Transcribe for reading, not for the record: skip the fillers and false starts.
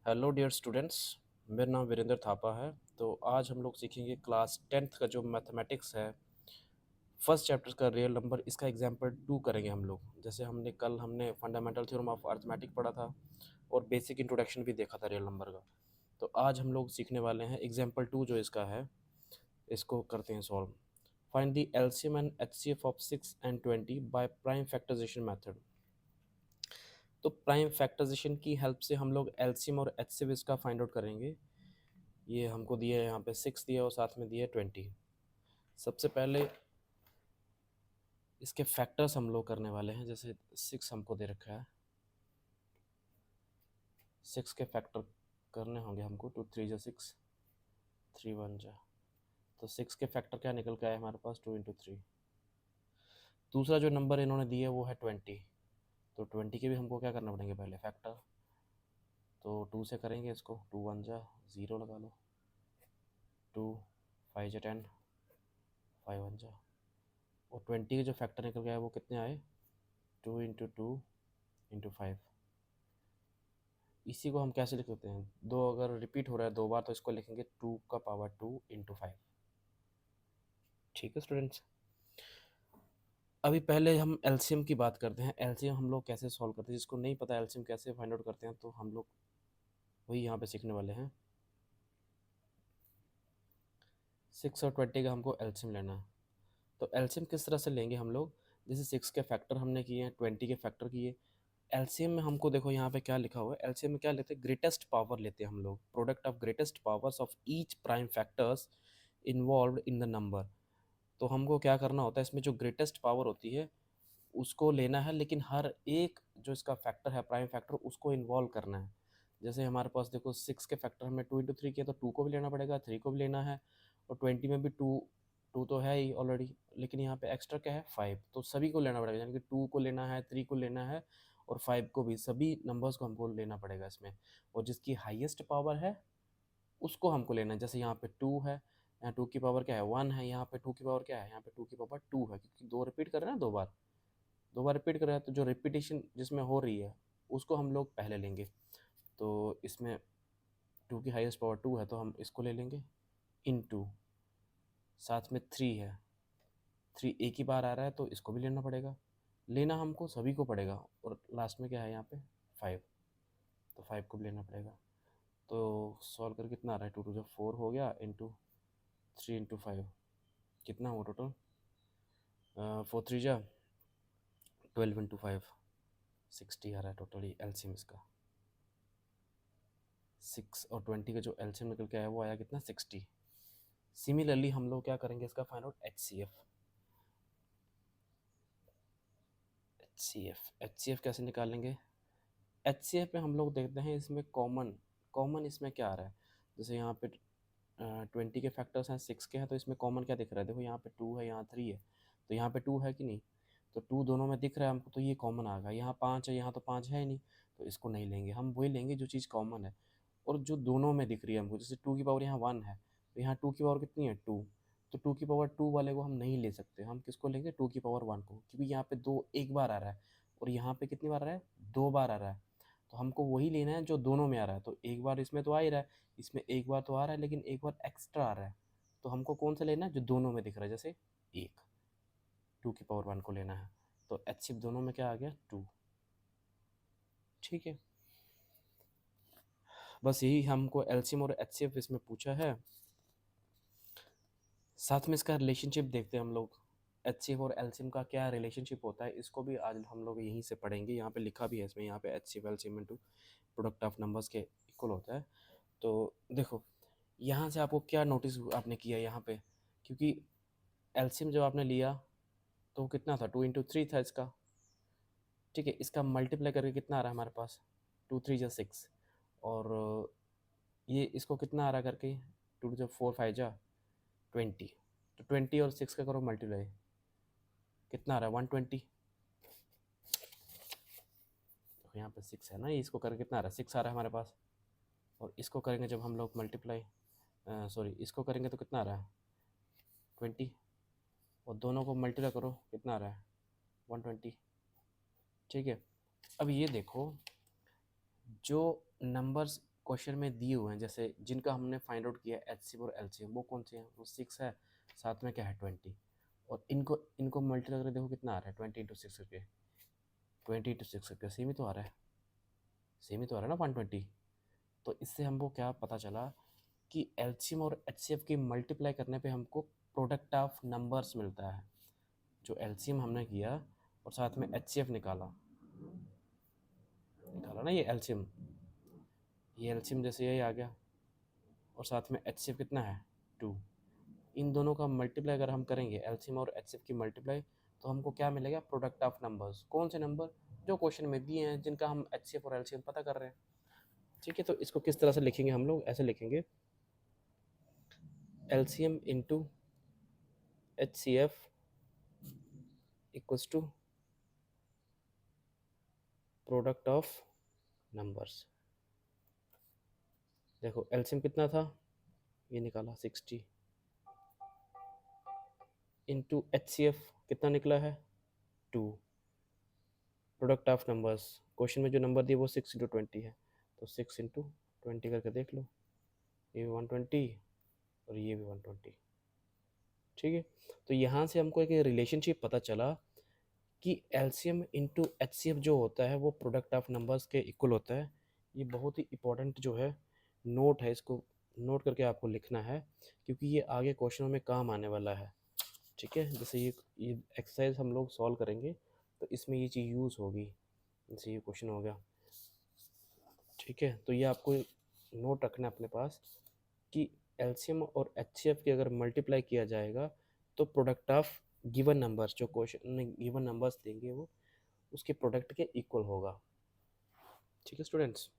Hello dear students. मेरा नाम वीरेंद्र थापा है। तो आज हम लोग सीखेंगे क्लास 10th का जो मैथमेटिक्स है, फर्स्ट चैप्टर का रियल नंबर। इसका एग्जाम्पल 2 करेंगे हम लोग। जैसे हमने फंडामेंटल थ्योरम ऑफ अर्थमेटिक पढ़ा था और बेसिक इंट्रोडक्शन भी देखा था रियल नंबर का। तो आज हम लोग सीखने वाले हैं एग्जाम्पल 2 जो इसका है। इसको करते हैं solve. Find the LCM and HCF of 6 and 20 by prime factorization method. तो प्राइम फैक्टराइजेशन की हेल्प से हम लोग एलसीएम और एचसीएफ इसका फाइंड आउट करेंगे। ये हमको दिया है, यहाँ पे 6 दिया और साथ में दिया है 20। सबसे पहले इसके फैक्टर्स हम लोग करने वाले हैं। जैसे 6 हमको दे रखा है, 6 के फैक्टर करने होंगे हमको। 2 3 जा 6, 3 1 जा। तो 6 के फैक्टर क्या निकल के आए हमारे पास? 2 इंटू 3। दूसरा जो नंबर इन्होंने दिया है वो है 20। तो 20 के भी हमको क्या करना पड़ेंगे? पहले फैक्टर। तो 2 से करेंगे इसको। 2 1 जा, 0 लगा लो। 2 5 जा 10, 5 1 जा। और 20 के जो फैक्टर निकल के आए वो कितने आए? 2 इंटू 2 इंटू 5। इसी को हम कैसे लिख सकते हैं? दो अगर रिपीट हो रहा है 2 बार तो इसको लिखेंगे 2 का पावर 2 इंटू 5। ठीक है स्टूडेंट्स। अभी पहले हम एलसीएम की बात करते हैं। एलसीएम हम लोग कैसे सॉल्व करते हैं? जिसको नहीं पता एलसीएम कैसे फाइंड आउट करते हैं, तो हम लोग वही यहाँ पे सीखने वाले हैं। 6 और 20 का हमको एलसीएम लेना है। तो एलसीएम किस तरह से लेंगे हम लोग? जैसे 6 के फैक्टर हमने किए हैं, 20 के फैक्टर किए। एलसीएम में हमको देखो यहाँ पे क्या लिखा हुआ है। एलसीएम में क्या लेते हैं? ग्रेटेस्ट पावर लेते हैं हम लोग। Product of greatest powers of each prime factors involve in the number. तो हमको क्या करना होता है, इसमें जो ग्रेटेस्ट पावर होती है उसको लेना है, लेकिन हर एक जो इसका फैक्टर है, प्राइम फैक्टर, उसको इन्वॉल्व करना है। जैसे हमारे पास देखो 6 के फैक्टर हमें 2 इंटू 3 किया, तो 2 को भी लेना पड़ेगा, 3 को भी लेना है। और 20 में भी 2, 2 तो है ही ऑलरेडी, लेकिन यहाँ पे एक्स्ट्रा क्या है? 5। तो सभी को लेना पड़ेगा, यानी कि 2 को लेना है, 3 को लेना है और 5 को भी। सभी नंबर्स को हमको लेना पड़ेगा इसमें। और जिसकी हाईएस्ट पावर है उसको हमको लेना है। जैसे यहाँ पे 2 है, यहाँ 2 की पावर क्या है? 1 है। यहाँ पे 2 की पावर क्या है? यहाँ पे 2 की पावर 2 है, क्योंकि दो रिपीट कर रहे हैं ना, दो बार रिपीट कर रहे हैं। तो जो रिपीटेशन जिसमें हो रही है उसको हम लोग पहले लेंगे। तो इसमें 2 की हाईएस्ट पावर 2 है, तो हम इसको ले लेंगे। इन टू साथ में 3 है, 3 एक ही बार आ रहा है तो इसको भी लेना पड़ेगा। लेना हमको सभी को पड़ेगा। और लास्ट में क्या है? यहाँ पे 5, तो 5 को भी लेना पड़ेगा। तो सॉल्व कर कितना आ रहा है? 2 2 जो 4 हो गया, इंटू 3 इंटू 5 कितना हुआ टोटल? 4 3 जा 12 इंटू 5 60 आ रहा है टोटली एलसीएम इसका। 6 और 20 का जो एलसीएम निकल के आया वो आया कितना? 60। सिमिलरली हम लोग क्या करेंगे? इसका फाइंड आउट एचसीएफ। एचसीएफ कैसे निकालेंगे? एचसीएफ में हम लोग देखते हैं इसमें कॉमन कॉमन इसमें क्या आ रहा है। जैसे यहाँ पे 20 के फैक्टर्स हैं, 6 के हैं, तो इसमें कॉमन क्या दिख रहा है? देखो यहाँ पे 2 है, यहाँ 3 है, तो यहाँ पे 2 है कि नहीं? तो 2 दोनों में दिख रहा है हमको, तो ये कॉमन आ गया। यहाँ 5 है, यहाँ तो 5 है ही नहीं, तो इसको नहीं लेंगे। हम वही लेंगे जो चीज़ कॉमन है और जो दोनों में दिख रही है हमको। जैसे 2 की पावर यहाँ 1 है, तो यहाँ 2 की पावर कितनी है? 2। तो 2 की पावर 2 वाले को हम नहीं ले सकते। हम किसको लेंगे? 2 की पावर 1 को, क्योंकि यहाँ पे 2 एक बार आ रहा है और यहाँ पे कितनी बार आ रहा है? 2 बार आ रहा है। तो हमको वही लेना है जो दोनों में आ रहा है। तो एक बार इसमें तो आ ही रहा है, इसमें एक बार तो आ रहा है, लेकिन एक बार एक्स्ट्रा आ रहा है। तो हमको कौन सा लेना है? जो दोनों में दिख रहा है। जैसे एक 2 की पावर 1 को लेना है, तो एचसीएफ दोनों में क्या आ गया? 2। ठीक है, बस यही हमको एलसीएम और एचसीएफ इसमें पूछा है। साथ में इसका रिलेशनशिप देखते हैं हम लोग। एचसीएफ और एलसीएम का क्या रिलेशनशिप होता है, इसको भी आज हम लोग यहीं से पढ़ेंगे। यहाँ पे लिखा भी है इसमें, यहाँ पे HCF LCM into product of numbers के इक्वल होता है। तो देखो यहाँ से आपको क्या नोटिस आपने किया यहाँ पे, क्योंकि एलसीएम जब आपने लिया तो कितना था? 2 इंटू 3 था इसका। ठीक है, इसका मल्टीप्लाई करके कितना आ रहा है हमारे पास? 2 3 जा 6। और ये इसको कितना आ रहा है करके? 2 जा 4 5 जा 20। तो 20 और 6 का करो मल्टीप्लाई, कितना आ रहा है? 120। तो यहाँ पे 6 है ना, इसको करके कितना आ रहा है? 6 आ रहा है हमारे पास। और इसको करेंगे जब हम लोग मल्टीप्लाई, सॉरी, इसको करेंगे तो कितना आ रहा है? 20। और दोनों को मल्टीप्लाई करो, कितना आ रहा है? 120। ठीक है, अब ये देखो, जो नंबर्स क्वेश्चन में दिए हुए हैं, जैसे जिनका हमने फाइंड आउट किया एचसीएफ और एलसीएम, वो कौन से हैं? वो 6 है, साथ में क्या है 20, और इनको इनको मल्टीप्लाई करके देखो कितना आ रहा है 20 × 6 करके, 20 × 6 करके सेम ही तो आ रहा है, सेम ही तो आ रहा है ना 120। तो इससे हमको क्या पता चला कि एलसीएम और एचसीएफ की मल्टीप्लाई करने पे हमको प्रोडक्ट ऑफ नंबर्स मिलता है। जो एलसीएम हमने किया और साथ में एचसीएफ निकाला ना, ये एलसीएम, ये एलसीएम जैसे यही आ गया, और साथ में एचसीएफ कितना है 2। इन दोनों का मल्टीप्लाई अगर हम करेंगे एलसीएम और एचसीएफ की मल्टीप्लाई, तो हमको क्या मिलेगा? Product of numbers. कौन से नंबर? जो क्वेश्चन में दिए हैं, जिनका हम एचसीएफ और एलसीएम पता कर रहे हैं। ठीक है, तो इसको किस तरह से लिखेंगे हम लोग? ऐसे लिखेंगे, LCM into HCF equals to product of numbers. देखो एलसीएम कितना था, ये निकाला 60, इंटू एचसीएफ कितना निकला है 2, प्रोडक्ट ऑफ नंबर्स, क्वेश्चन में जो नंबर दिए वो 6 × 20 है, तो 6 × 20 करके देख लो, ये भी 120 और ये भी 120। ठीक है, तो यहाँ से हमको एक रिलेशनशिप पता चला कि एलसीएम इंटू एचसीएफ जो होता है वो प्रोडक्ट ऑफ नंबर्स के इक्वल होता है। ये बहुत ही इंपॉर्टेंट जो है नोट है, इसको नोट करके आपको लिखना है, क्योंकि ये आगे क्वेश्चनों में काम आने वाला है। ठीक है, जैसे ये एक्सरसाइज हम लोग सॉल्व करेंगे तो इसमें ये चीज़ यूज़ होगी, जैसे ये क्वेश्चन हो गया। ठीक है, तो ये आपको नोट रखना है अपने पास कि एलसीएम और एचसीएफ की अगर मल्टीप्लाई किया जाएगा तो प्रोडक्ट ऑफ गिवन नंबर्स, जो क्वेश्चन में गिवन नंबर्स देंगे वो उसके प्रोडक्ट के इक्वल होगा। ठीक है स्टूडेंट्स।